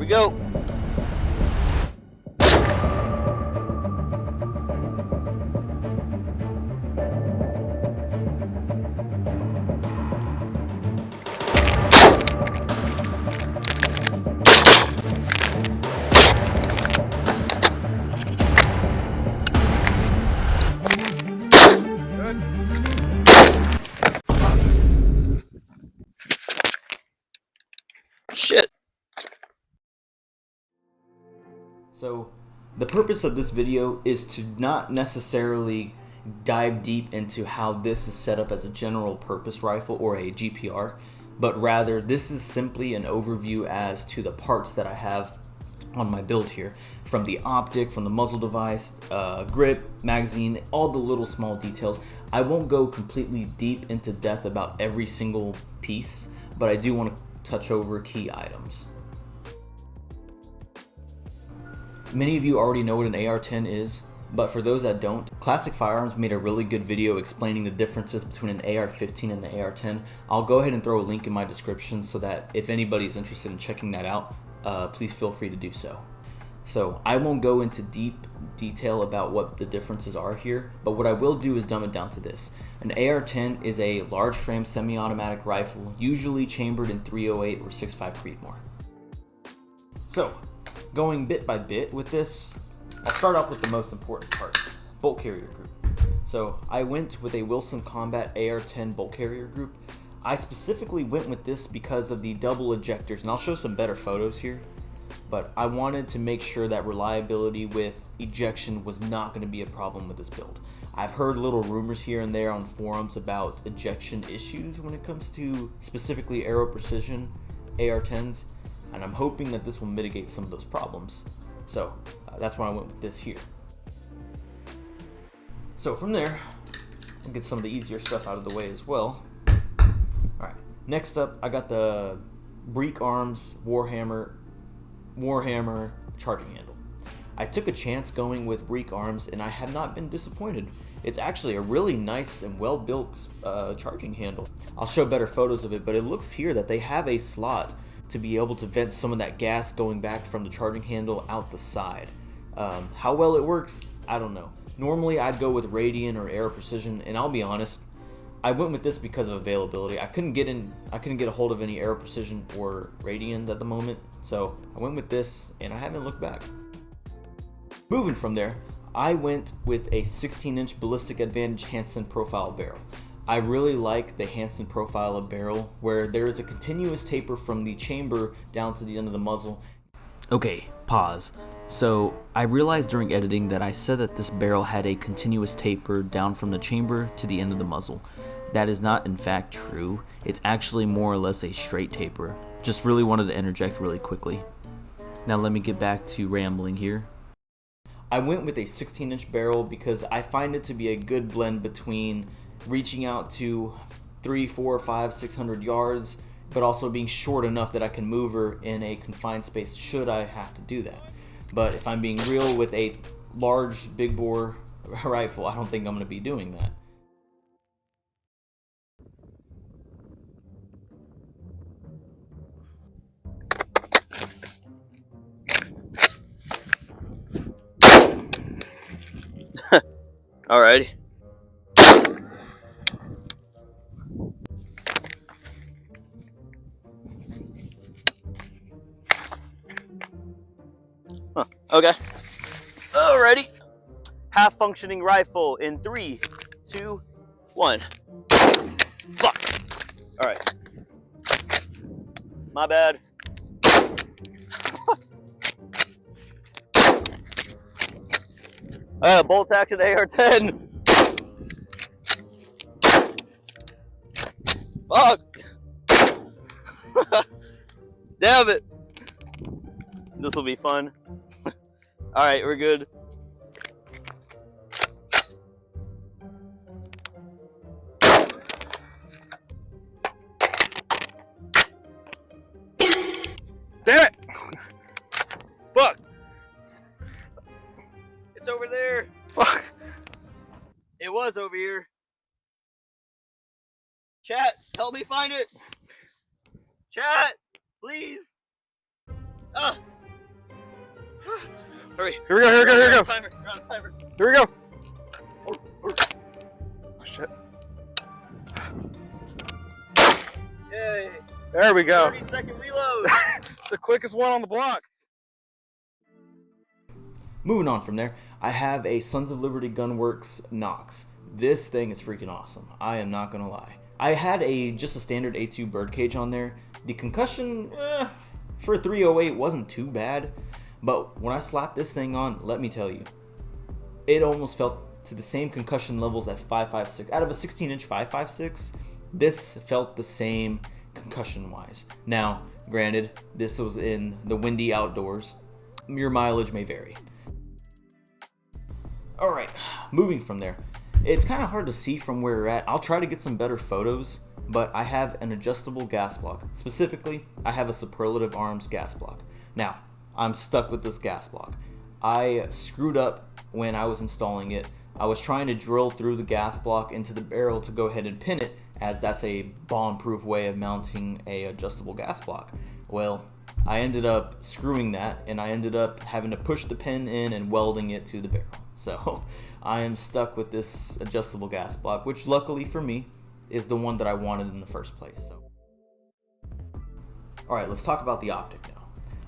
we go. Shit. So the purpose of this video is to not necessarily dive deep into how this is set up as a general purpose rifle or a GPR, but rather this is simply an overview as to the parts that I have on my build here, from the optic, from the muzzle device, grip, magazine, all the little small details. I won't go completely deep into depth about every single piece, but I do want to touch over key items. Many of you already know what an AR10 is, but for those that don't, Classic Firearms made a really good video explaining the differences between an AR15 and the AR10. I'll go ahead and throw a link in my description so that if anybody's interested in checking that out, please feel free to do so. So I won't go into deep detail about what the differences are here, but what I will do is dumb it down to this. An AR10 is a large frame semi-automatic rifle, usually chambered in .308 or 6.5 Creedmoor. So, going bit by bit with this, I'll start off with the most important part, bolt carrier group. So I went with a Wilson Combat AR10 bolt carrier group. I specifically went with this because of the double ejectors, and I'll show some better photos here, but I wanted to make sure that reliability with ejection was not going to be a problem with this build. I've heard little rumors here and there on forums about ejection issues when it comes to specifically Aero Precision AR10s, and I'm hoping that this will mitigate some of those problems. So that's why I went with this here. So from there, I'll get some of the easier stuff out of the way as well. Alright, next up I got the Breek Arms Warhammer charging handle. I took a chance going with Breek Arms and I have not been disappointed. It's actually a really nice and well built charging handle. I'll show better photos of it, but it looks here that they have a slot to be able to vent some of that gas going back from the charging handle out the side. How well it works, I don't know. Normally I'd go with Radian or Aero Precision, and I'll be honest, I went with this because of availability. I couldn't get a hold of any Aero Precision or Radian at the moment, so I went with this and I haven't looked back. Moving from there, I went with a 16-inch Ballistic Advantage Hansen profile barrel. I really like the Hansen profile of barrel where there is a continuous taper from the chamber down to the end of the muzzle. Okay, pause. So I realized during editing that I said that this barrel had a continuous taper down from the chamber to the end of the muzzle. That is not in fact true. It's actually more or less a straight taper. Just really wanted to interject really quickly. Now let me get back to rambling here. I went with a 16-inch barrel because I find it to be a good blend between reaching out to 300, 400, 500, 600 yards, but also being short enough that I can move her in a confined space should I have to do that. But if I'm being real with a large big bore rifle, I don't think I'm going to be doing that. Alrighty. Okay. Alrighty. Half functioning rifle in 3, 2, 1. Fuck. Alright. My bad. Bolt action AR10. Fuck. Damn it. This will be fun. Alright, we're good. Damn it! Fuck! It's over there! Fuck! It was over here. Chat, help me find it! Chat! Please! Ah! Hurry. Here we go, here we go, here we go. Timer. You're on timer. Here we go. Oh shit. Yay. There we go. 30-second reload. The quickest one on the block. Moving on from there, I have a Sons of Liberty Gunworks Nox. This thing is freaking awesome. I am not gonna lie. I had just a standard A2 birdcage on there. The concussion for a 308 wasn't too bad, but when I slapped this thing on, let me tell you, it almost felt to the same concussion levels at 5.56. Out of a 16-inch 5.56, this felt the same concussion-wise. Now, granted, this was in the windy outdoors. Your mileage may vary. Alright, moving from there. It's kind of hard to see from where we're at. I'll try to get some better photos, but I have an adjustable gas block. Specifically, I have a Superlative Arms gas block. Now, I'm stuck with this gas block. I screwed up when I was installing it. I was trying to drill through the gas block into the barrel to go ahead and pin it, as that's a bomb-proof way of mounting a adjustable gas block. Well, I ended up screwing that, and I ended up having to push the pin in and welding it to the barrel. So I am stuck with this adjustable gas block, which luckily for me is the one that I wanted in the first place. So, all right, let's talk about the optic now.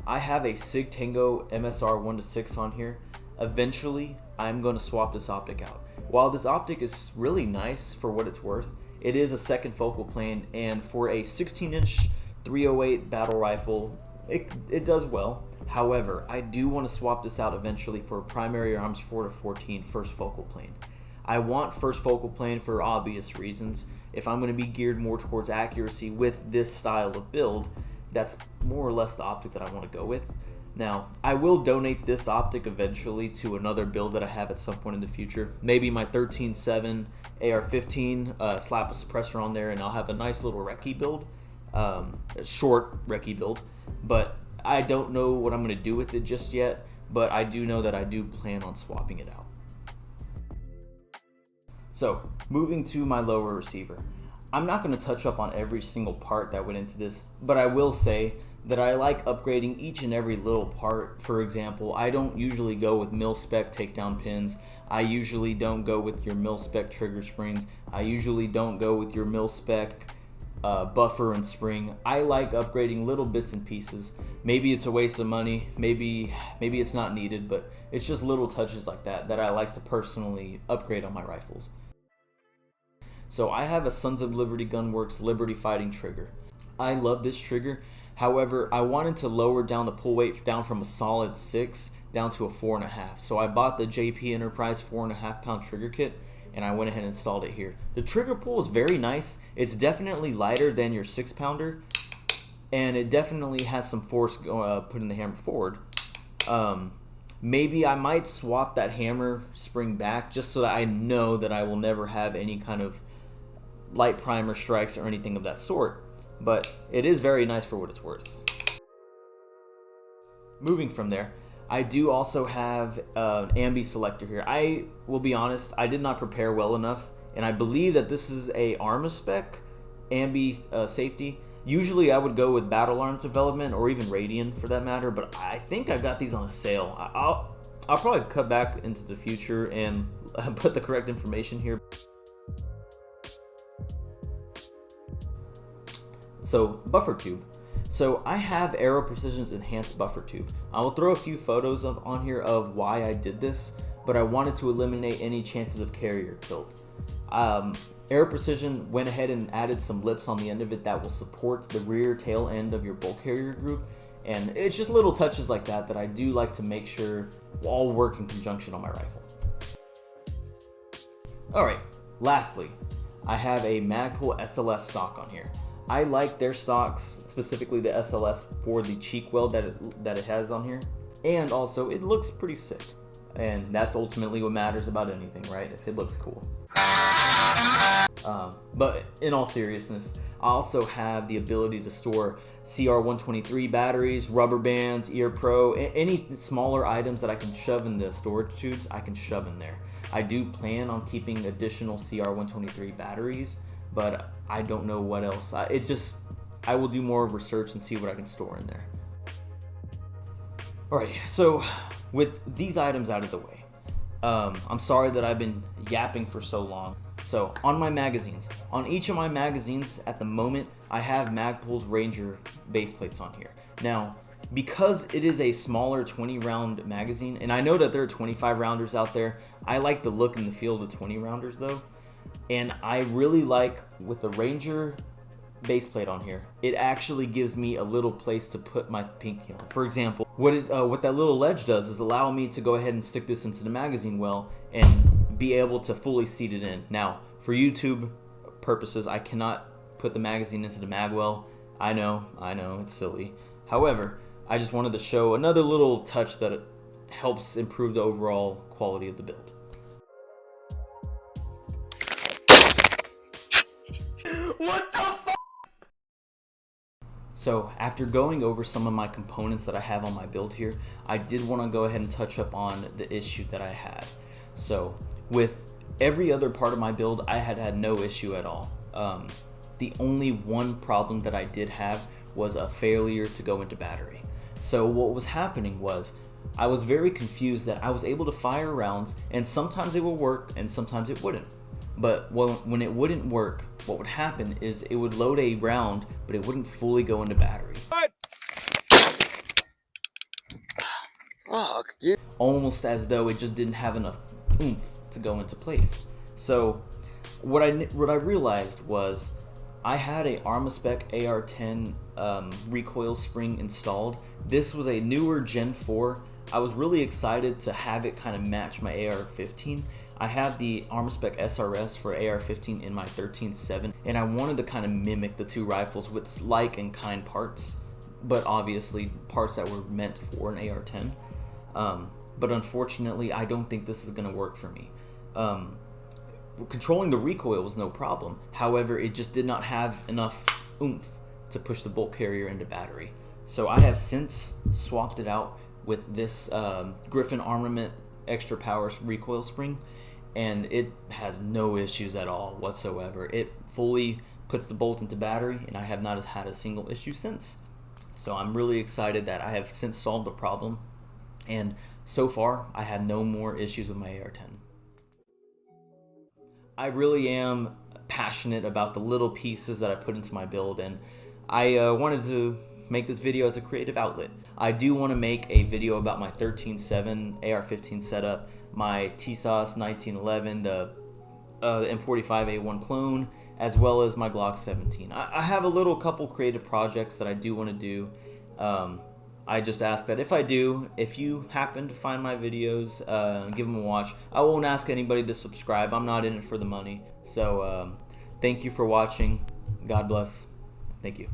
I have a Sig Tango MSR 1-6 on here. Eventually, I'm going to swap this optic out. While this optic is really nice for what it's worth, it is a second focal plane, and for a 16-inch 308 battle rifle, it does well. However, I do want to swap this out eventually for a primary arms 4-14 first focal plane. I want first focal plane for obvious reasons. If I'm going to be geared more towards accuracy with this style of build, that's more or less the optic that I want to go with. Now, I will donate this optic eventually to another build that I have at some point in the future. Maybe my 13.7 AR10, slap a suppressor on there, and I'll have a nice little recce build, a short recce build. But I don't know what I'm going to do with it just yet, but I do know that I do plan on swapping it out. So, moving to my lower receiver. I'm not going to touch up on every single part that went into this, but I will say that I like upgrading each and every little part. For example, I don't usually go with mil-spec takedown pins. I usually don't go with your mil-spec trigger springs. I usually don't go with your mil-spec buffer and spring. I like upgrading little bits and pieces. Maybe it's a waste of money, maybe it's not needed, but it's just little touches like that I like to personally upgrade on my rifles. So I have a Sons of Liberty Gunworks Liberty Fighting trigger. I love this trigger. However, I wanted to lower down the pull weight down from a solid 6 down to a 4.5. So I bought the JP Enterprise 4.5 pound trigger kit, and I went ahead and installed it here. The trigger pull is very nice. It's definitely lighter than your 6-pounder, and it definitely has some force putting the hammer forward. Maybe I might swap that hammer spring back just so that I know that I will never have any kind of light primer strikes or anything of that sort. But it is very nice for what it's worth. Moving from there, I do also have an ambi selector here. I will be honest, I did not prepare well enough, and I believe that this is a Arma spec ambi safety. Usually I would go with Battle Arms Development or even Radian for that matter, but I think I got these on a sale. I'll probably cut back into the future and put the correct information here. So, buffer tube. So I have Aero Precision's enhanced buffer tube. I will throw a few photos on here of why I did this, but I wanted to eliminate any chances of carrier tilt. Aero Precision went ahead and added some lips on the end of it that will support the rear tail end of your bolt carrier group, and it's just little touches like that that I do like to make sure all work in conjunction on my rifle. Alright, lastly, I have a Magpul SLS stock on here. I like their stocks, specifically the SLS, for the cheek weld that it has on here. And also, it looks pretty sick. And that's ultimately what matters about anything, right? If it looks cool. But in all seriousness, I also have the ability to store CR123 batteries, rubber bands, Ear Pro, any smaller items that I can shove in the storage tubes, I can shove in there. I do plan on keeping additional CR123 batteries, but I don't know what else. I will do more research and see what I can store in there. Alrighty, so with these items out of the way, I'm sorry that I've been yapping for so long. So on my magazines, on each of my magazines at the moment, I have Magpul's Ranger base plates on here. Now, because it is a smaller 20 round magazine, and I know that there are 25 rounders out there, I like the look and the feel of the 20 rounders though. And I really like with the Ranger base plate on here, it actually gives me a little place to put my pinky on. For example, what that little ledge does is allow me to go ahead and stick this into the magazine well and be able to fully seat it in. Now, for YouTube purposes, I cannot put the magazine into the mag well. I know, it's silly. However, I just wanted to show another little touch that helps improve the overall quality of the build. What the fuck? So after going over some of my components that I have on my build here, I did want to go ahead and touch up on the issue that I had. So with every other part of my build, I had no issue at all. The only one problem that I did have was a failure to go into battery. So what was happening was I was very confused that I was able to fire rounds and sometimes it would work and sometimes it wouldn't. But when it wouldn't work, what would happen is it would load a round, but it wouldn't fully go into battery. Fuck, dude. Almost as though it just didn't have enough oomph to go into place. So what I realized was I had a Armaspec AR10 recoil spring installed. This was a newer Gen 4. I was really excited to have it kind of match my AR15. I have the Armaspec SRS for AR15 in my 13.7, and I wanted to kind of mimic the two rifles with like and kind parts, but obviously parts that were meant for an AR10. But unfortunately, I don't think this is going to work for me. Controlling the recoil was no problem. However, it just did not have enough oomph to push the bolt carrier into battery. So I have since swapped it out with this Griffin Armament extra power recoil spring, and it has no issues at all whatsoever. It fully puts the bolt into battery, and I have not had a single issue since. So I'm really excited that I have since solved the problem, and so far I have no more issues with my AR10. I really am passionate about the little pieces that I put into my build, and I wanted to make this video as a creative outlet. I do want to make a video about my 13.7 AR-15 setup, my TSOS 1911, the M45A1 clone, as well as my Glock 17. I have a couple creative projects that I do want to do. I just ask that if you happen to find my videos, give them a watch. I won't ask anybody to subscribe. I'm not in it for the money. So thank you for watching. God bless. Thank you.